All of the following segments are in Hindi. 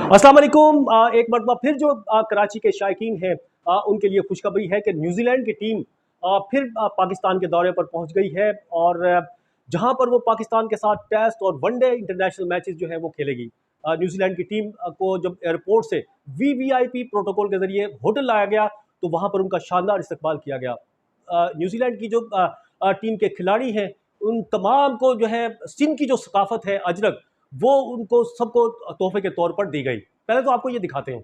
अस्सलाम वालेकुम। एक मरतबा फिर जो कराची के शायकीन हैं उनके लिए खुशखबरी है कि न्यूजीलैंड की टीम फिर पाकिस्तान के दौरे पर पहुंच गई है और जहां पर वो पाकिस्तान के साथ टेस्ट और वनडे इंटरनेशनल मैचेस जो है वो खेलेगी। न्यूजीलैंड की टीम को जब एयरपोर्ट से वीवीआईपी प्रोटोकॉल के जरिए होटल लाया गया तो वहां पर उनका शानदार इस्तकबाल किया गया। न्यूजीलैंड की जो टीम के खिलाड़ी हैं उन तमाम को जो है सिंध की जो सकाफत है अजरक, वो उनको सबको तोहफे के तौर पर दी गई। पहले तो आपको ये दिखाते हैं।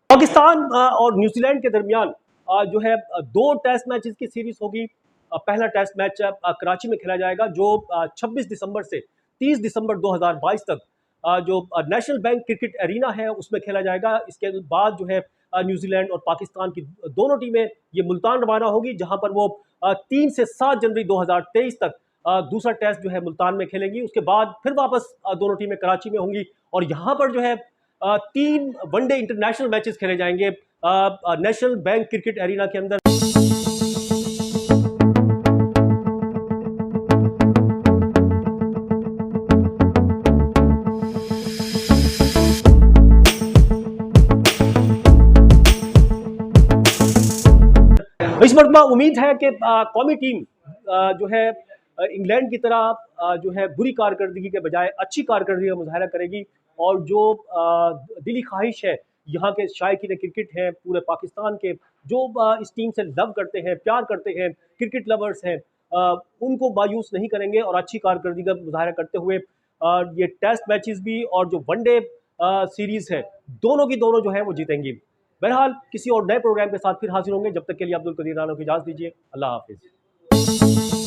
पाकिस्तान और न्यूजीलैंड के दरमियान जो है दो टेस्ट मैचेस की सीरीज होगी। पहला टेस्ट मैच कराची में खेला जाएगा जो 26 दिसंबर से 30 दिसंबर 2022 तक जो नेशनल बैंक क्रिकेट एरिना है उसमें खेला जाएगा। इसके बाद जो है न्यूजीलैंड और पाकिस्तान की दोनों टीमें ये मुल्तान रवाना होगी, जहां पर वो 3 से 7 जनवरी 2023 तक दूसरा टेस्ट जो है मुल्तान में खेलेंगी। उसके बाद फिर वापस दोनों टीमें कराची में होंगी और यहाँ पर जो है 3 वनडे इंटरनेशनल मैचेस खेले जाएंगे नेशनल बैंक क्रिकेट एरिना के अंदर। इस मरतबा उम्मीद है कि कौमी टीम जो है इंग्लैंड की तरह जो है बुरी कारकर्दगी के बजाय अच्छी कारकर्दगी का मुजाहरा करेगी और जो दिली ख्वाहिश है यहाँ के शायकीन क्रिकेट हैं पूरे पाकिस्तान के, जो इस टीम से लव करते हैं, प्यार करते हैं, क्रिकेट लवर्स हैं, उनको मायूस नहीं करेंगे और अच्छी कारकर्दगी का मुजाहरा करते हुए ये टेस्ट मैचेस भी और जो वनडे सीरीज है दोनों की दोनों जो है वो जीतेंगी। बहरहाल किसी और नए प्रोग्राम के साथ फिर हाजिर होंगे। जब तक के लिए अब्दुल कदीर राना को इजाज़त दीजिए। अल्लाह हाफिज़।